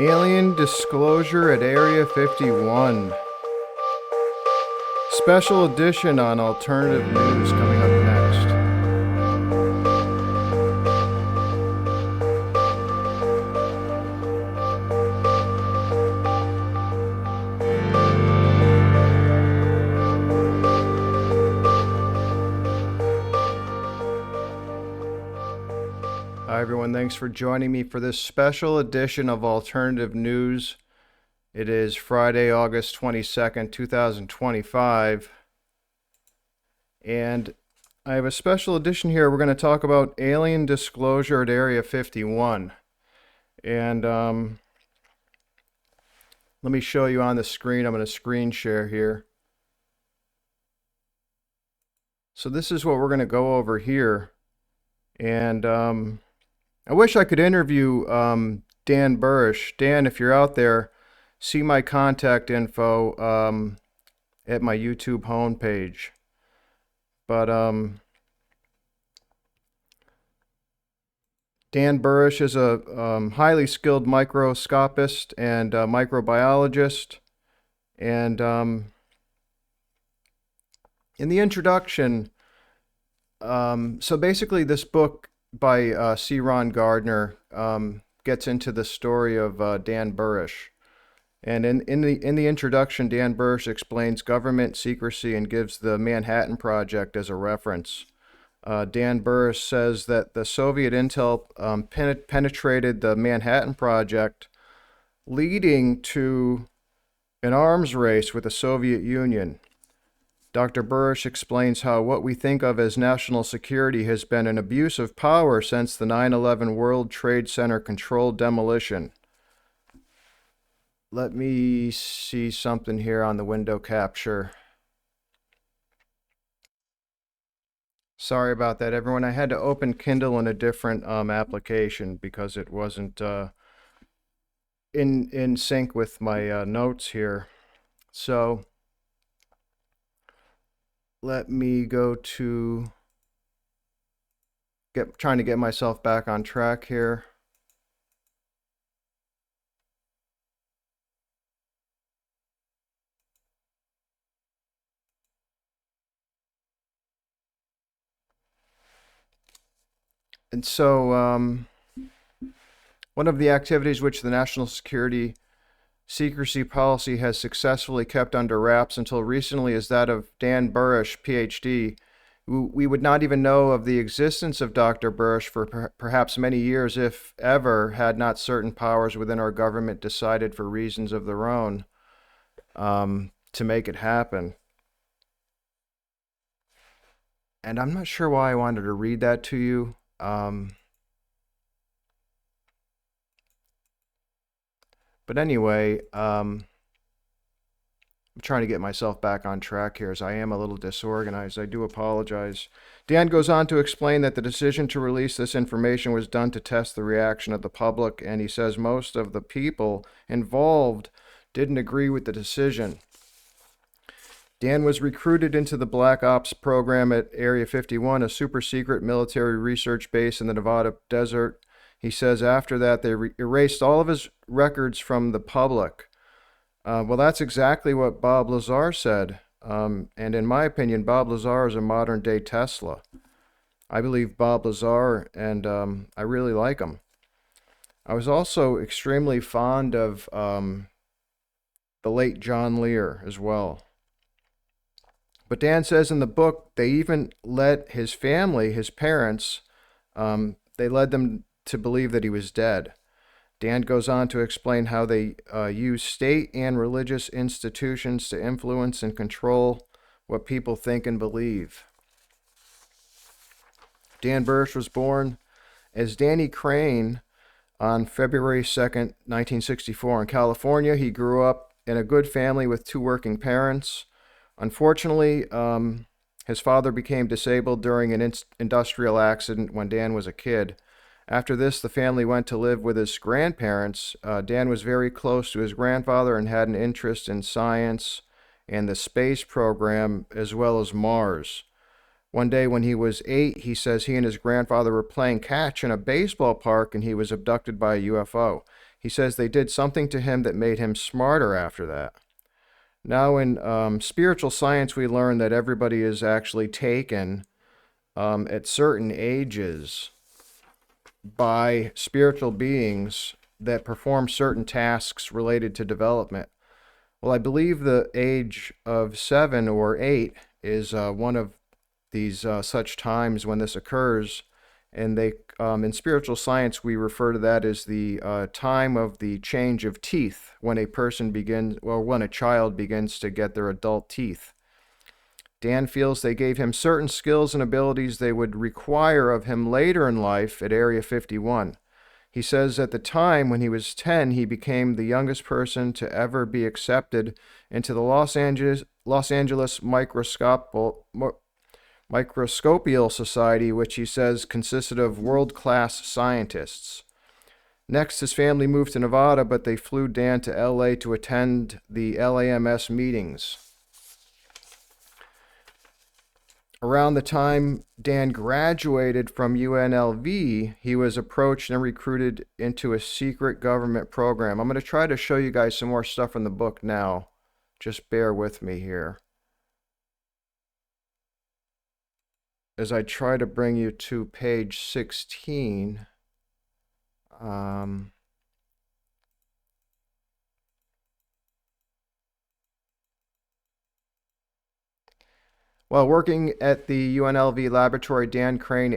Alien disclosure at Area 51. Special edition on alternative news coming up next. Hi everyone, thanks for joining me for this special edition of Alternative News. It is Friday, August 22nd, 2025. And I have a special edition here. We're going to talk about alien disclosure at Area 51. And let me show you on the screen. I'm going to screen share here. So this is what we're going to go over here. And I wish I could interview Dan Burrish. Dan, if you're out there, see my contact info at my YouTube homepage. But Dan Burrish is a highly skilled microscopist and microbiologist. And in the introduction, so basically this book by C. Ron Garner gets into the story of Dan Burrish. And in the introduction, Dan Burrish explains government secrecy and gives the Manhattan Project as a reference. Dan Burrish says that the Soviet intel penetrated the Manhattan Project, leading to an arms race with the Soviet Union. Dr. Burrish explains how what we think of as national security has been an abuse of power since the 9/11 World Trade Center controlled demolition. Let me see something here on the window capture. Sorry about that, everyone. I had to open Kindle in a different application because it wasn't in sync with my notes here. So let me go to trying to get myself back on track here. And so one of the activities which the national security secrecy policy has successfully kept under wraps until recently is that of Dan Burrish, PhD. We would not even know of the existence of Dr. Burrish for perhaps many years, if ever, had not certain powers within our government decided for reasons of their own to make it happen. And I'm not sure why I wanted to read that to you. But anyway, I'm trying to get myself back on track here as I am a little disorganized. I do apologize. Dan goes on to explain that the decision to release this information was done to test the reaction of the public, and he says most of the people involved didn't agree with the decision. Dan was recruited into the Black Ops program at Area 51, a super secret military research base in the Nevada desert. He says after that they erased all of his records from the public. Well, that's exactly what Bob Lazar said. And in my opinion, Bob Lazar is a modern day Tesla. I believe Bob Lazar, and I really like him. I was also extremely fond of the late John Lear as well. But Dan says in the book, they even let his family, his parents, they led them to believe that he was dead. Dan goes on to explain how they use state and religious institutions to influence and control what people think and believe. Dan Burrish was born as Danny Crane on February 2nd, 1964 in California. He grew up in a good family with two working parents. Unfortunately, his father became disabled during an industrial accident when Dan was a kid. After this, the family went to live with his grandparents. Dan was very close to his grandfather and had an interest in science and the space program as well as Mars. One day when he was 8, he says he and his grandfather were playing catch in a baseball park and he was abducted by a UFO. He says they did something to him that made him smarter after that. Now, in spiritual science, we learn that everybody is actually taken at certain ages by spiritual beings that perform certain tasks related to development. Well, I believe the age of 7 or 8 is one of these such times when this occurs, and they in spiritual science we refer to that as the time of the change of teeth, when a person begins, well, when a child begins to get their adult teeth. Dan feels they gave him certain skills and abilities they would require of him later in life at Area 51. He says at the time, when he was 10, he became the youngest person to ever be accepted into the Los Angeles Microscopial Society, which he says consisted of world-class scientists. Next, his family moved to Nevada, but they flew Dan to LA to attend the LAMS meetings. Around the time Dan graduated from UNLV, he was approached and recruited into a secret government program. I'm going to try to show you guys some more stuff from the book now. Just bear with me here as I try to bring you to page 16. While working at the UNLV laboratory, Dan Crane,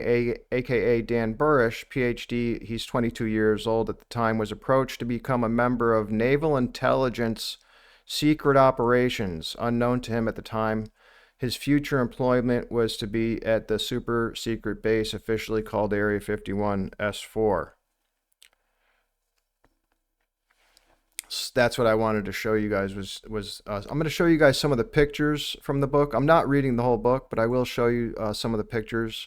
aka Dan Burrish, PhD, he's 22 years old at the time, was approached to become a member of Naval Intelligence Secret Operations, unknown to him at the time. His future employment was to be at the super secret base officially called Area 51 S4. That's what I wanted to show you guys I'm going to show you guys some of the pictures from the book. I'm not reading the whole book, but I will show you some of the pictures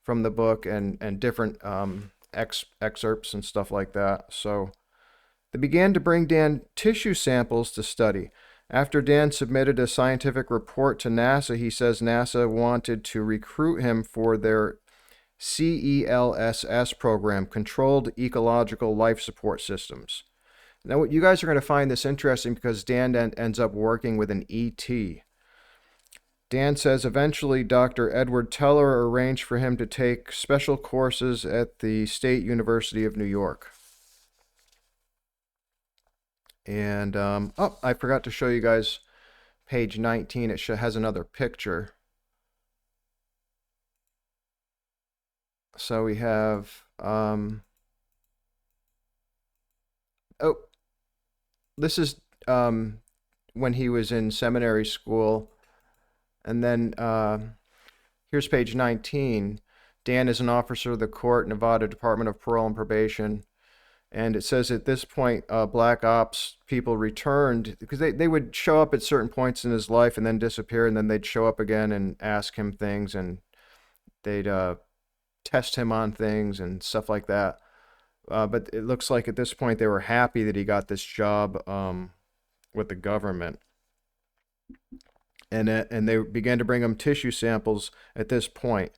from the book and different excerpts and stuff like that. So they began to bring Dan tissue samples to study. After Dan submitted a scientific report to NASA, he says NASA wanted to recruit him for their CELSS program, Controlled Ecological Life Support Systems. Now, you guys are going to find this interesting because Dan ends up working with an ET. Dan says eventually Dr. Edward Teller arranged for him to take special courses at the State University of New York. And, oh, I forgot to show you guys page 19. It has another picture. So we have, oh, this is when he was in seminary school. And then here's page 19. Dan is an officer of the court, Nevada Department of Parole and Probation. And it says at this point, black ops people returned because they would show up at certain points in his life and then disappear, and then they'd show up again and ask him things, and they'd test him on things and stuff like that. But it looks like at this point they were happy that he got this job with the government. And they began to bring him tissue samples at this point.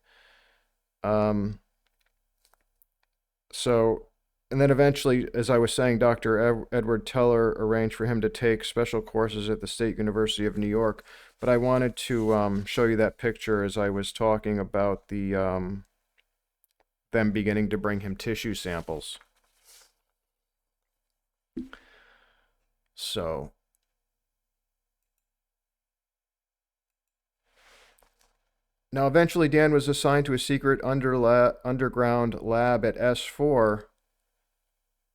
And then eventually, as I was saying, Dr. Edward Teller arranged for him to take special courses at the State University of New York. But I wanted to show you that picture as I was talking about the them beginning to bring him tissue samples. So now eventually Dan was assigned to a secret underground lab at S4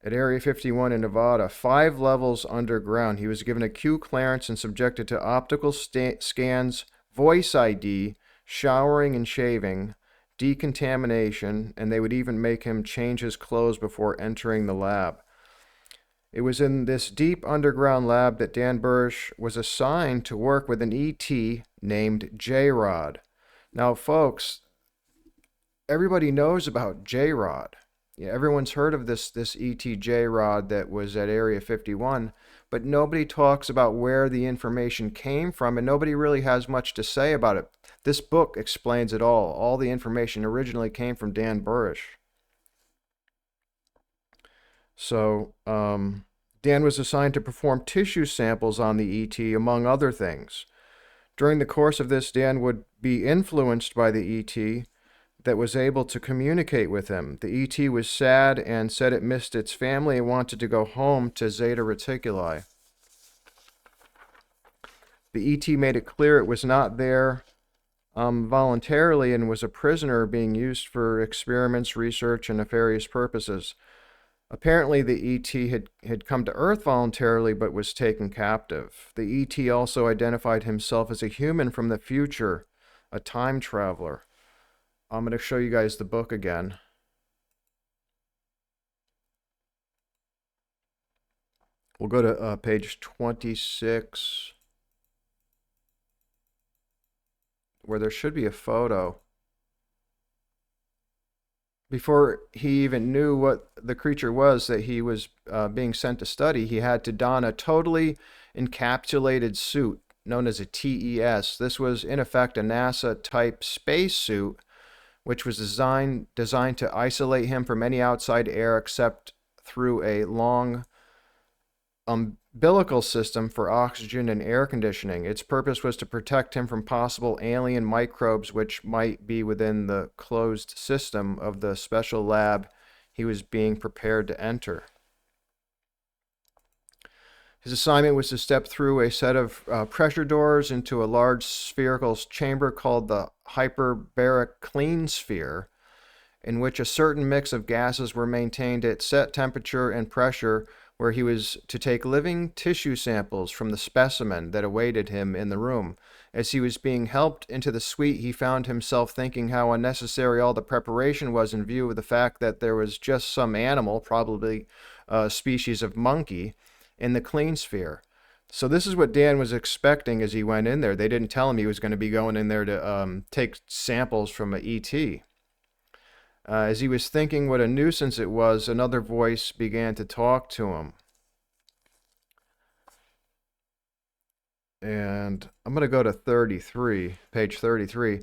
at Area 51 in Nevada, 5 levels underground. He was given a Q clearance and subjected to optical scans, voice ID, showering and shaving, decontamination, and they would even make him change his clothes before entering the lab. It was in this deep underground lab that Dan Burrish was assigned to work with an ET named J-Rod. Now, folks, everybody knows about J-Rod. Yeah, everyone's heard of this ET J-Rod that was at Area 51, but nobody talks about where the information came from, and nobody really has much to say about it. This book explains it all. All the information originally came from Dan Burrish. So Dan was assigned to perform tissue samples on the ET, among other things. During the course of this, Dan would be influenced by the ET that was able to communicate with him. The ET was sad and said it missed its family and wanted to go home to Zeta Reticuli. The ET made it clear it was not there voluntarily and was a prisoner being used for experiments, research, and nefarious purposes. Apparently, the ET had come to Earth voluntarily but was taken captive. The ET also identified himself as a human from the future, a time traveler. I'm going to show you guys the book again. We'll go to page 26, where there should be a photo. Before he even knew what the creature was that he was being sent to study, he had to don a totally encapsulated suit known as a TES. This was, in effect, a NASA-type space suit, which was designed to isolate him from any outside air except through a long umbilical system for oxygen and air conditioning. Its purpose was to protect him from possible alien microbes which might be within the closed system of the special lab he was being prepared to enter. His assignment was to step through a set of pressure doors into a large spherical chamber called the hyperbaric clean sphere, in which a certain mix of gases were maintained at set temperature and pressure, where he was to take living tissue samples from the specimen that awaited him in the room. As he was being helped into the suite, he found himself thinking how unnecessary all the preparation was in view of the fact that there was just some animal, probably a species of monkey, in the clean sphere. So this is what Dan was expecting as he went in there. They didn't tell him he was going to be going in there to take samples from an ET. As he was thinking what a nuisance it was, another voice began to talk to him. And I'm going to go to 33, page 33.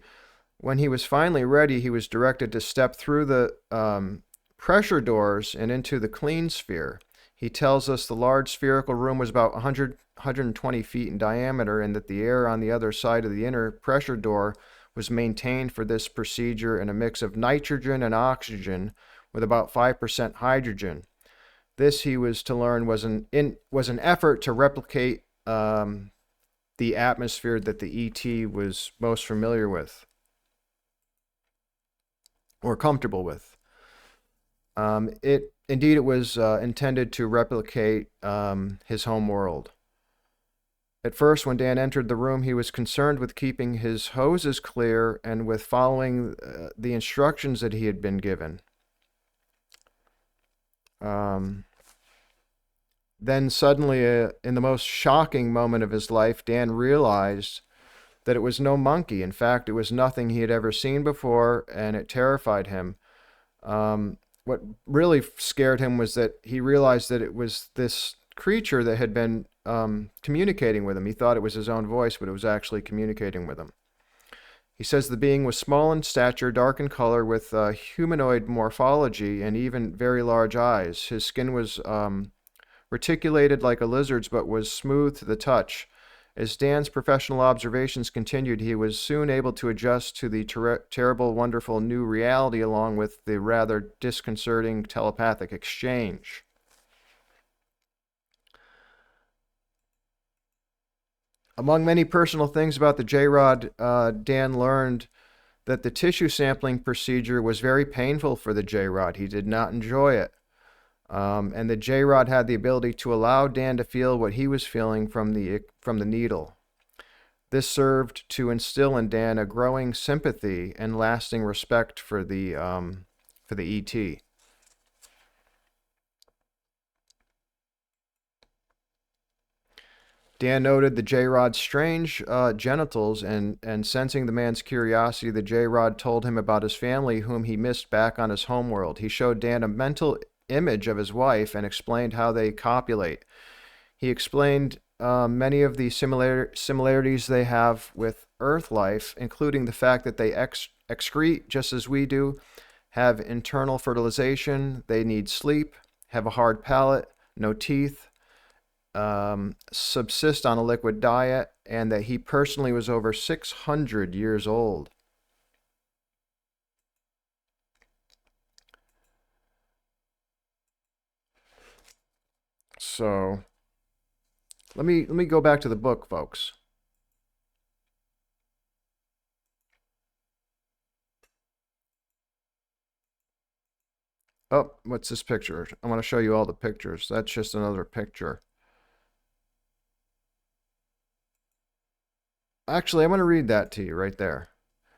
When he was finally ready, he was directed to step through the pressure doors and into the clean sphere. He tells us the large spherical room was about 120 feet in diameter, and that the air on the other side of the inner pressure door was maintained for this procedure in a mix of nitrogen and oxygen with about 5% hydrogen. This, he was to learn, was an effort to replicate the atmosphere that the ET was most familiar with or comfortable with. It was intended to replicate his home world. At first, when Dan entered the room, he was concerned with keeping his hoses clear and with following the instructions that he had been given. Then suddenly, in the most shocking moment of his life, Dan realized that it was no monkey. In fact, it was nothing he had ever seen before, and it terrified him. What really scared him was that he realized that it was this creature that had been communicating with him. He thought it was his own voice, but it was actually communicating with him. He says the being was small in stature, dark in color, with humanoid morphology, and even very large eyes. His skin was reticulated like a lizard's, but was smooth to the touch. As Dan's professional observations continued, he was soon able to adjust to the terrible, wonderful new reality, along with the rather disconcerting telepathic exchange. Among many personal things about the J-Rod, Dan learned that the tissue sampling procedure was very painful for the J-Rod. He did not enjoy it. And the J-Rod had the ability to allow Dan to feel what he was feeling from the needle. This served to instill in Dan a growing sympathy and lasting respect for the ET. Dan noted the J-Rod's strange genitals, and sensing the man's curiosity, the J-Rod told him about his family, whom he missed back on his homeworld. He showed Dan a mental image of his wife and explained how they copulate. He explained many of the similarities they have with Earth life, including the fact that they excrete just as we do, have internal fertilization, they need sleep, have a hard palate, no teeth, subsist on a liquid diet, and that he personally was over 600 years old. So let me go back to the book, folks. Oh, what's this picture? I want to show you all the pictures. That's just another picture. Actually, I'm going to read that to you right there.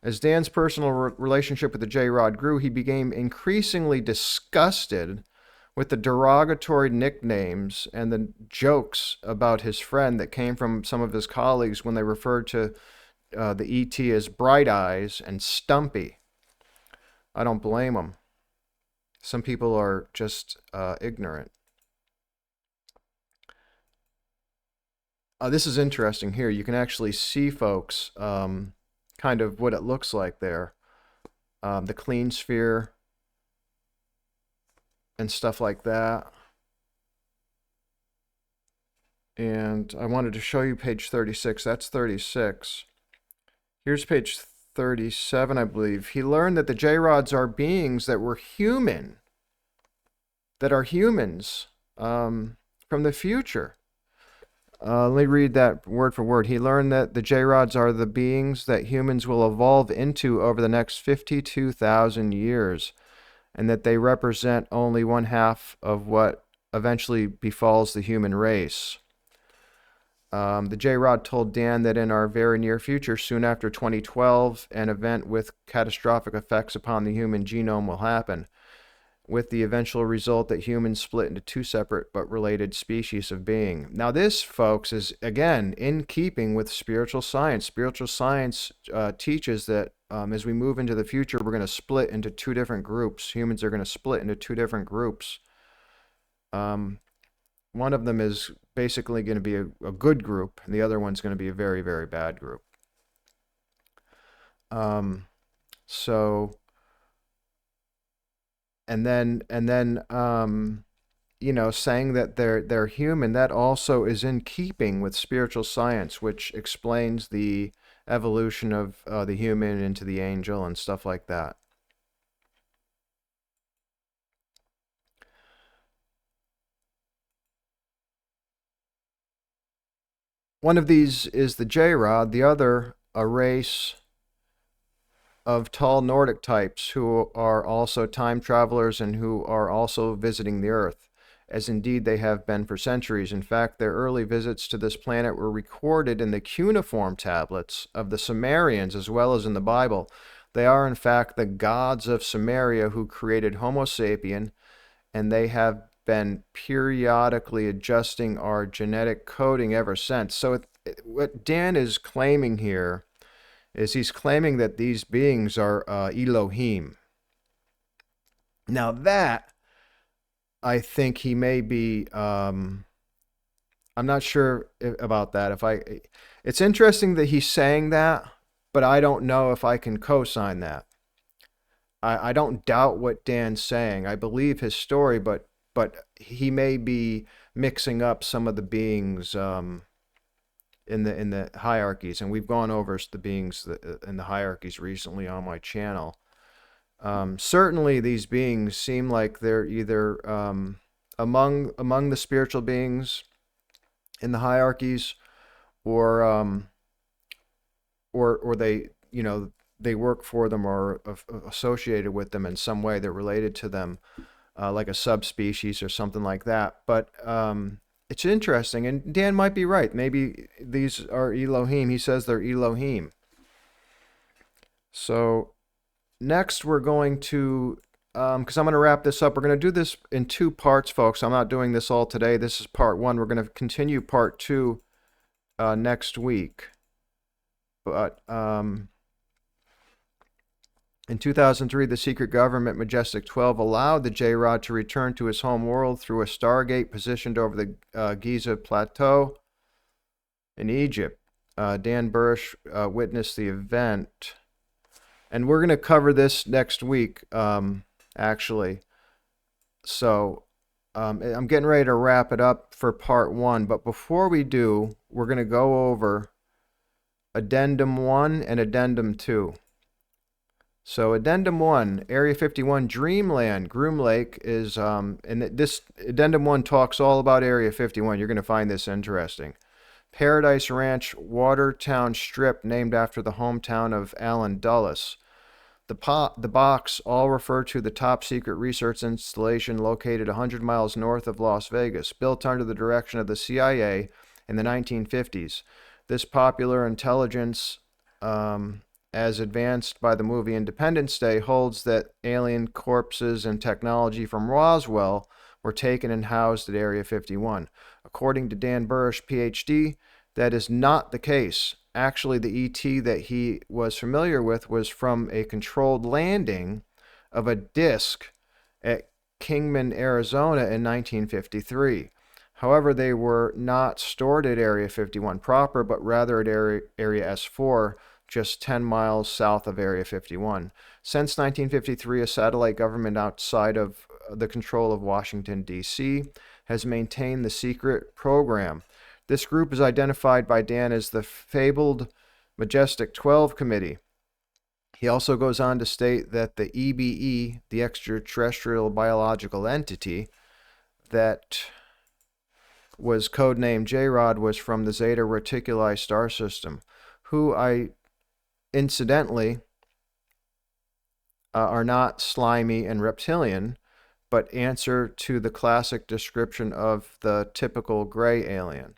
As Dan's personal relationship with the J-Rod grew, he became increasingly disgusted with the derogatory nicknames and the jokes about his friend that came from some of his colleagues when they referred to the ET as Bright Eyes and Stumpy. I don't blame them. Some people are just ignorant. This is interesting here. You can actually see, folks, kind of what it looks like there. The clean sphere and stuff like that. And I wanted to show you page 36. That's 36. Here's page 37, I believe. He learned that the J-Rods are beings that were human, that are humans from the future. Let me read that word for word. He learned that the J-Rods are the beings that humans will evolve into over the next 52,000 years, and that they represent only 1/2 of what eventually befalls the human race. The J-Rod told Dan that in our very near future, soon after 2012, an event with catastrophic effects upon the human genome will happen, with the eventual result that humans split into two separate but related species of being. Now this, folks, is again in keeping with spiritual science. Spiritual science teaches that as we move into the future, we're going to split into two different groups. Humans are going to split into two different groups. One of them is basically going to be a good group, and the other one's going to be a very, very bad group. And then you know, saying that they're human, that also is in keeping with spiritual science, which explains the evolution of the human into the angel and stuff like that. One of these is the J-Rod, the other a race of tall Nordic types who are also time travelers and who are also visiting the Earth, as indeed they have been for centuries. In fact, their early visits to this planet were recorded in the cuneiform tablets of the Sumerians as well as in the Bible. They are, in fact, the gods of Sumeria who created Homo sapien, and they have been periodically adjusting our genetic coding ever since. So what Dan is claiming here is he's claiming that these beings are Elohim. Now that, I think he may be, I'm not sure about that. It's interesting that he's saying that, but I don't know if I can co-sign that. I don't doubt what Dan's saying. I believe his story, but he may be mixing up some of the beings in the hierarchies, and we've gone over the beings in the hierarchies recently on my channel. Certainly, these beings seem like they're either among the spiritual beings in the hierarchies, or they, you know, they work for them or associated with them in some way. They're related to them, like a subspecies or something like that. But it's interesting, and Dan might be right. Maybe these are Elohim. He says they're Elohim. So next we're going to, because I'm going to wrap this up. We're going to do this in two parts, folks. I'm not doing this all today. This is part one. We're going to continue part two next week. But in 2003, the secret government Majestic 12 allowed the J-Rod to return to his home world through a stargate positioned over the Giza Plateau in Egypt. Dan Burrish witnessed the event. And we're going to cover this next week, actually. So I'm getting ready to wrap it up for part 1, but before we do, we're going to go over Addendum 1 and Addendum 2. So Addendum 1, Area 51, Dreamland, Groom Lake is, and this Addendum 1 talks all about Area 51. You're going to find this interesting. Paradise Ranch, Watertown Strip, named after the hometown of Allen Dulles. The box all refer to the top secret research installation located 100 miles north of Las Vegas, built under the direction of the CIA in the 1950s. This popular intelligence, as advanced by the movie Independence Day, holds that alien corpses and technology from Roswell were taken and housed at Area 51. According to Dan Burrish, PhD, that is not the case. Actually, the ET that he was familiar with was from a controlled landing of a disc at Kingman, Arizona in 1953. However, they were not stored at Area 51 proper, but rather at Area S4, just 10 miles south of Area 51. Since 1953, a satellite government outside of the control of Washington, D.C., has maintained the secret program. This group is identified by Dan as the fabled Majestic 12 Committee. He also goes on to state that the EBE, the extraterrestrial biological entity, that was codenamed J-Rod, was from the Zeta Reticuli star system, who incidentally are not slimy and reptilian, but answer to the classic description of the typical gray alien.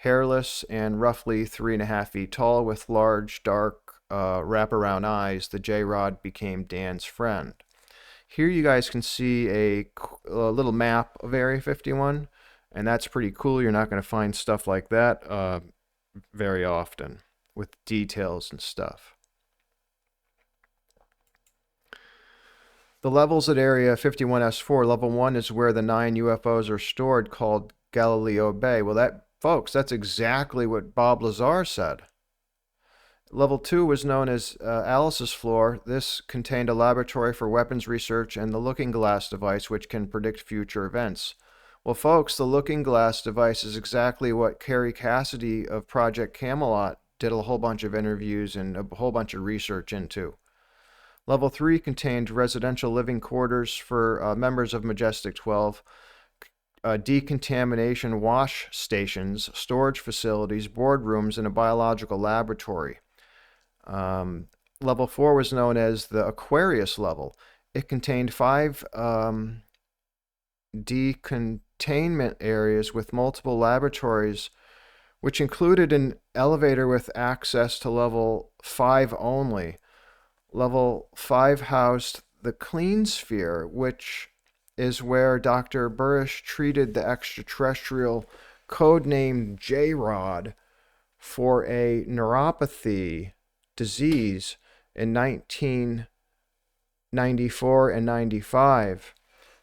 Hairless and roughly 3.5 feet tall with large, dark, wraparound eyes, the J-Rod became Dan's friend. Here you guys can see a little map of Area 51, and that's pretty cool. You're not going to find stuff like that very often with details and stuff. The levels at Area 51S4, level 1 is where the 9 UFOs are stored, called Galileo Bay. Well, folks, that's exactly what Bob Lazar said. Level 2 was known as Alice's floor. This contained a laboratory for weapons research and the looking glass device, which can predict future events. Well, folks, the looking glass device is exactly what Carrie Cassidy of Project Camelot did a whole bunch of interviews and a whole bunch of research into. Level 3 contained residential living quarters for members of Majestic 12, decontamination wash stations, storage facilities, boardrooms, and a biological laboratory. Level 4 was known as the Aquarius level. It contained 5 decontainment areas with multiple laboratories, which included an elevator with access to level 5 only. Level 5 housed the Clean Sphere, which is where Dr. Burrish treated the extraterrestrial codenamed J-Rod for a neuropathy disease in 1994 and 95.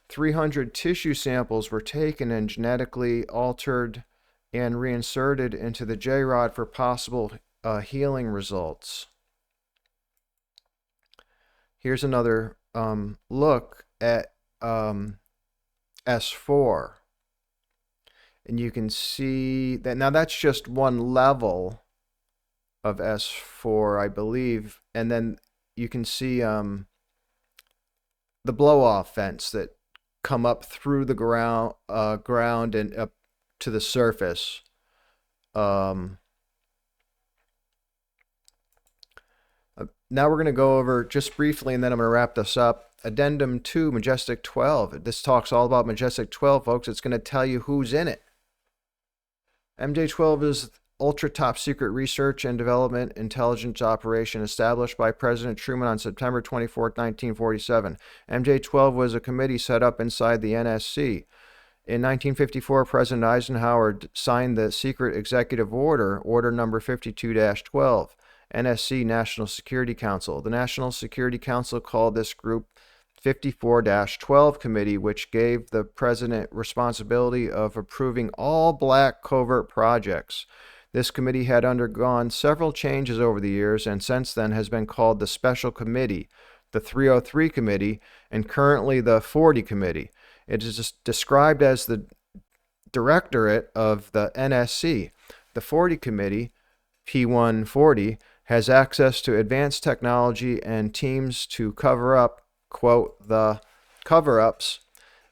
300 tissue samples were taken and genetically altered and reinserted into the J-Rod for possible healing results. Here's another look at S4. And you can see that now that's just one level of S4, I believe. And then you can see the blow-off vents that come up through the ground and up to the surface. Now we're going to go over just briefly, and then I'm going to wrap this up. Addendum 2, Majestic 12. This talks all about Majestic 12, folks. It's going to tell you who's in it. MJ-12 is ultra top secret research and development intelligence operation established by President Truman on September 24, 1947. MJ-12 was a committee set up inside the NSC. In 1954, President Eisenhower signed the secret executive order, Order Number 52-12. NSC, National Security Council. The National Security Council called this group 54-12 Committee, which gave the President responsibility of approving all black covert projects. This committee had undergone several changes over the years and since then has been called the Special Committee, the 303 Committee, and currently the 40 Committee. It is described as the directorate of the NSC. The 40 Committee, P140, has access to advanced technology and teams to cover up, quote, the cover-ups.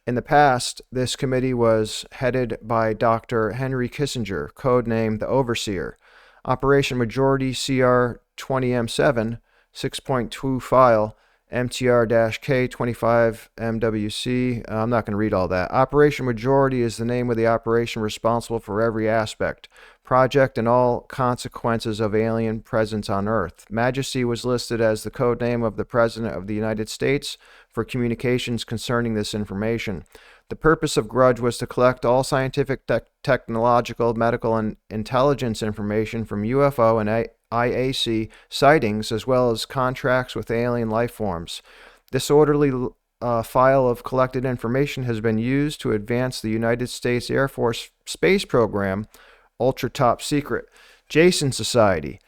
In the past, this committee was headed by Dr. Henry Kissinger, codenamed the Overseer. Operation Majority CR 20M7, 6.2 file, MTR-K25MWC. I'm not going to read all that. Operation Majority is the name of the operation responsible for every aspect, project, and all consequences of alien presence on Earth. Majesty was listed as the code name of the President of the United States for communications concerning this information. The purpose of Grudge was to collect all scientific, technological, medical, and intelligence information from UFO and IAC sightings, as well as contracts with alien life forms. This orderly file of collected information has been used to advance the United States Air Force space program, ultra top secret. Jason Society.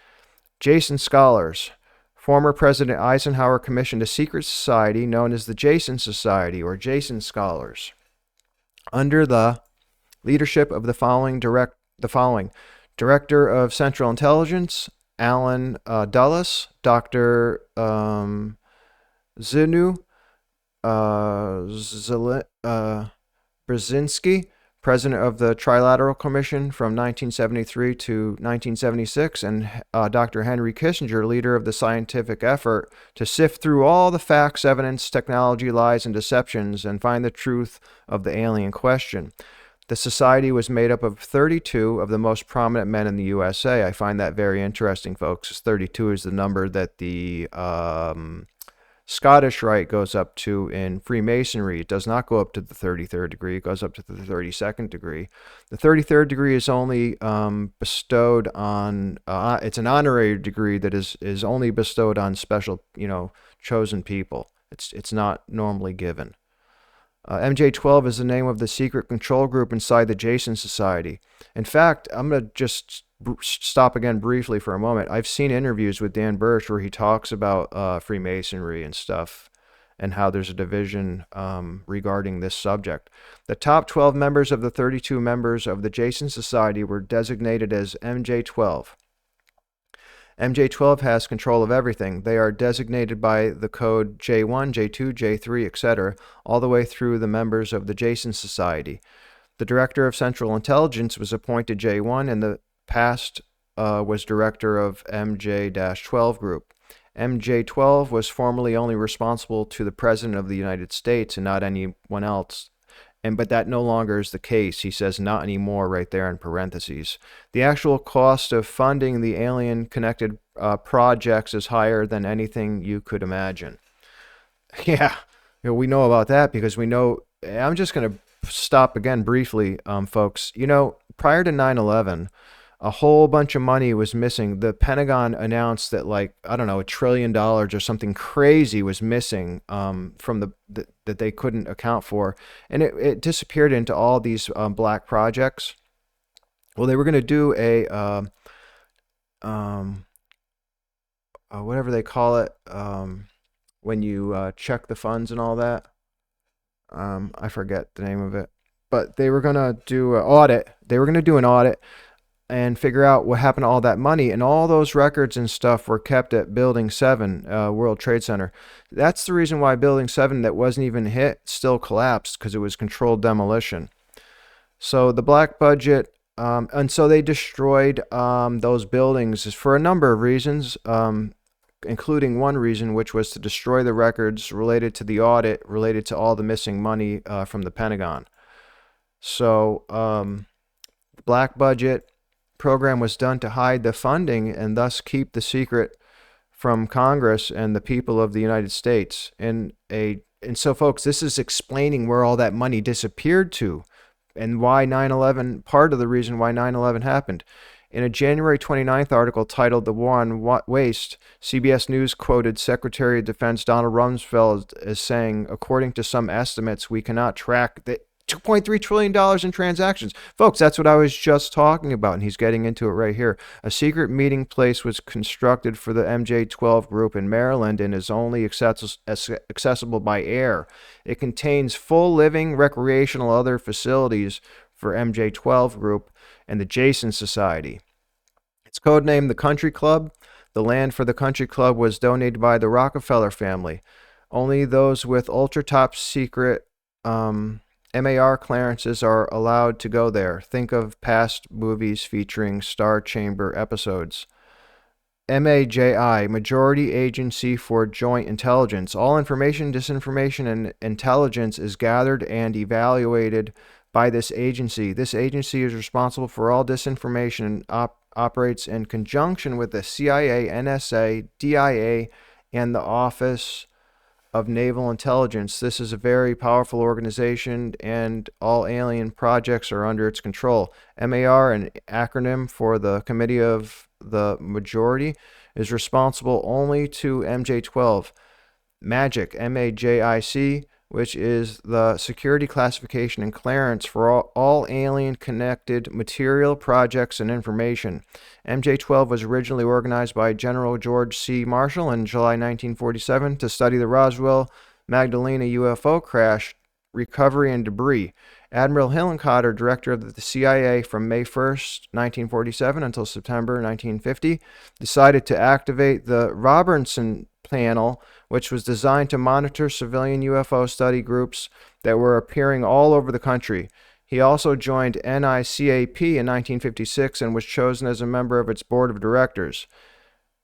Jason Scholars. Former President Eisenhower commissioned a secret society known as the Jason Society, or Jason Scholars, under the leadership of the following: Director of Central Intelligence, Alan Dulles, Dr. Zinu Brzezinski, President of the Trilateral Commission from 1973 to 1976, and Dr. Henry Kissinger, leader of the scientific effort to sift through all the facts, evidence, technology, lies, and deceptions and find the truth of the alien question. The society was made up of 32 of the most prominent men in the USA. I find that very interesting, folks. 32 is the number that the Scottish Rite goes up to in Freemasonry. It does not go up to the 33rd degree. It goes up to the 32nd degree. The 33rd degree is only bestowed on, it's an honorary degree that is only bestowed on special, chosen people. It's not normally given. MJ12 is the name of the secret control group inside the Jason Society. In fact, I'm going to just stop again briefly for a moment. I've seen interviews with Dan Birch where he talks about Freemasonry and stuff and how there's a division regarding this subject. The top 12 members of the 32 members of the Jason Society were designated as MJ12. MJ12 has control of everything. They are designated by the code J1, J2, J3, etc., all the way through the members of the Jason Society. The Director of Central Intelligence was appointed J1, and the past was Director of MJ-12 Group. MJ-12 was formerly only responsible to the President of the United States and not anyone else. But that no longer is the case. He says not anymore right there in parentheses. The actual cost of funding the alien-connected projects is higher than anything you could imagine. Yeah, we know about that because we know... I'm just going to stop again briefly, folks. Prior to 9/11, a whole bunch of money was missing. The Pentagon announced that, $1 trillion or something crazy was missing from that they couldn't account for. And it disappeared into all these black projects. Well, they were going to do a, whatever they call it, when you check the funds and all that. I forget the name of it. But they were going to do an audit. They were going to do an audit and figure out what happened to all that money. And all those records and stuff were kept at Building 7, World Trade Center. That's the reason why Building 7 that wasn't even hit still collapsed, because it was controlled demolition. So the black budget, and so they destroyed those buildings for a number of reasons, including one reason, which was to destroy the records related to the audit, related to all the missing money from the Pentagon. So the black budget program was done to hide the funding and thus keep the secret from Congress and the people of the United States. And so, folks, this is explaining where all that money disappeared to and why 9/11, part of the reason why 9/11 happened. In a January 29th article titled "The War on Waste," CBS News quoted Secretary of Defense Donald Rumsfeld as saying, "According to some estimates, we cannot track $2.3 trillion in transactions. Folks, that's what I was just talking about, and he's getting into it right here. A secret meeting place was constructed for the MJ12 group in Maryland and is only accessible by air. It contains full living, recreational, other facilities for MJ12 group and the Jason Society. It's codenamed the Country Club. The land for the Country Club was donated by the Rockefeller family. Only those with ultra top secret MAR clearances are allowed to go there. Think of past movies featuring Star Chamber episodes. MAJI, Majority Agency for Joint Intelligence. All information, disinformation, and intelligence is gathered and evaluated by this agency. This agency is responsible for all disinformation and operates in conjunction with the CIA, NSA, DIA, and the Office of Naval Intelligence. This is a very powerful organization, and all alien projects are under its control. MAR, an acronym for the Committee of the Majority, is responsible only to MJ12. MAGIC, MAJIC, which is the security classification and clearance for all alien-connected material, projects, and information. MJ12 was originally organized by General George C. Marshall in July 1947 to study the Roswell Magdalena UFO crash, recovery, and debris. Admiral Hillenkotter, director of the CIA from May 1st, 1947 until September 1950, decided to activate the Robertson Panel, which was designed to monitor civilian UFO study groups that were appearing all over the country. He also joined NICAP in 1956 and was chosen as a member of its board of directors.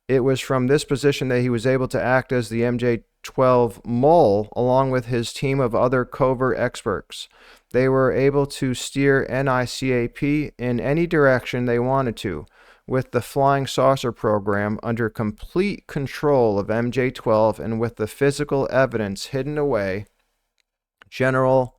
It was from this position that he was able to act as the MJ12 mole, along with his team of other covert experts. They were able to steer NICAP in any direction they wanted to, with the Flying Saucer program under complete control of MJ12 and with the physical evidence hidden away. General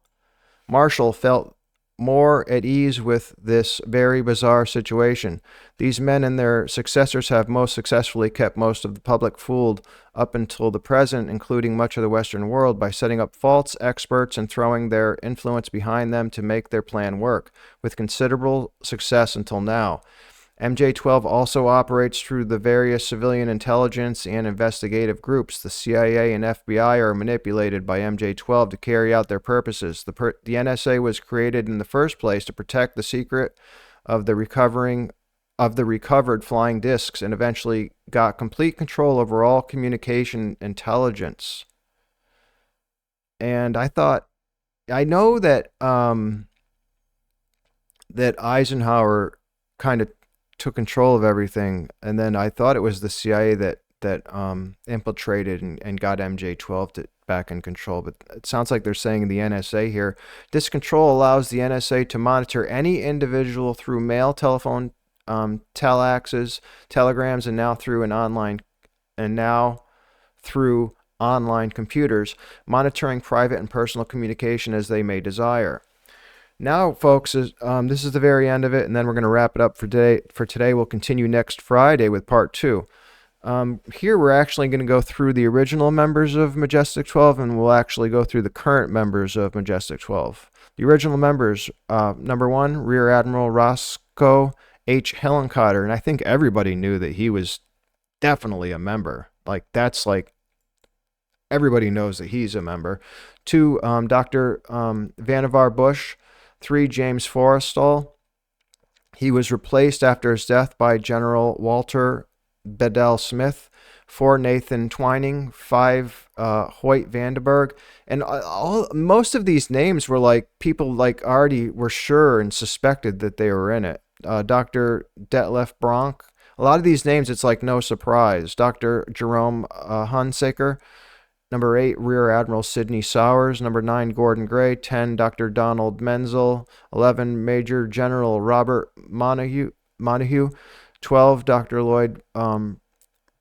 Marshall felt more at ease with this very bizarre situation. These men and their successors have most successfully kept most of the public fooled up until the present, including much of the Western world, by setting up false experts and throwing their influence behind them to make their plan work, with considerable success until now. MJ12 also operates through the various civilian intelligence and investigative groups. The CIA and FBI are manipulated by MJ12 to carry out their purposes. The NSA was created in the first place to protect the secret of the recovered flying discs, and eventually got complete control over all communication intelligence. And I know that that Eisenhower kind of took control of everything, and then I thought it was the CIA that infiltrated and got MJ12 back in control, but it sounds like they're saying the NSA here. This control allows the NSA to monitor any individual through mail, telephone, teleaxes, telegrams, and now through online computers, monitoring private and personal communication as they may desire. Now, folks, this is the very end of it, and then we're going to wrap it up for today. We'll continue next Friday with part 2. Here we're actually going to go through the original members of Majestic 12, and we'll actually go through the current members of Majestic 12. The original members, number 1, Rear Admiral Roscoe H. Hillenkotter, and I think everybody knew that he was definitely a member. Everybody knows that he's a member. 2, Dr. Vannevar Bush. 3, James Forrestal. He was replaced after his death by General Walter Bedell Smith. 4, Nathan Twining. 5, Hoyt Vandenberg. And most of these names were people already were sure and suspected that they were in it. Dr. Detlef Bronk. A lot of these names, it's no surprise. Dr. Jerome Hunsaker. Number 8, Rear Admiral Sidney Sowers. Number 9, Gordon Gray. 10, Dr. Donald Menzel. 11, Major General Robert Montague. 12, Dr. Lloyd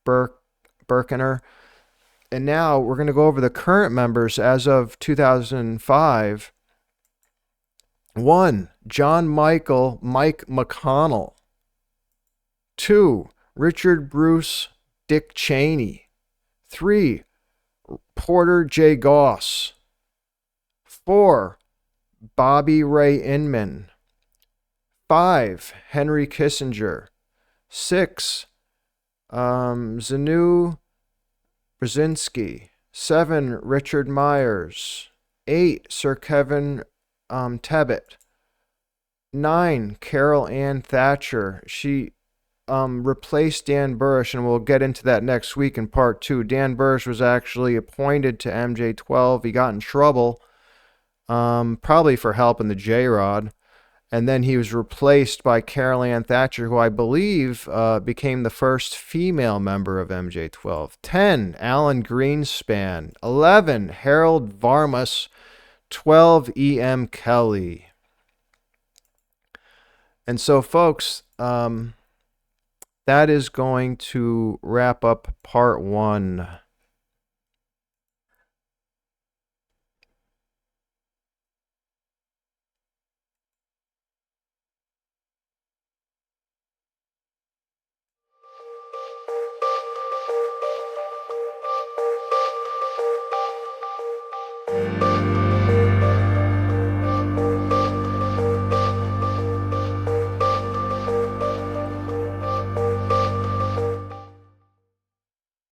Berkener. And now we're going to go over the current members as of 2005. 1, John Mike McConnell. 2, Richard Bruce Dick Cheney. 3, Porter J. Goss. 4, Bobby Ray Inman. 5, Henry Kissinger. 6, Zanu Brzezinski. 7, Richard Myers. 8, Sir Kevin Tebbit. 9, Carol Ann Thatcher. She replaced Dan Burrish, and we'll get into that next week in part 2. Dan Burrish was actually appointed to MJ12. He got in trouble, probably for helping the J-Rod. And then he was replaced by Carol Ann Thatcher, who I believe became the first female member of MJ12. 10, Alan Greenspan. 11, Harold Varmus. 12, E.M. Kelly. And so, folks, that is going to wrap up part 1.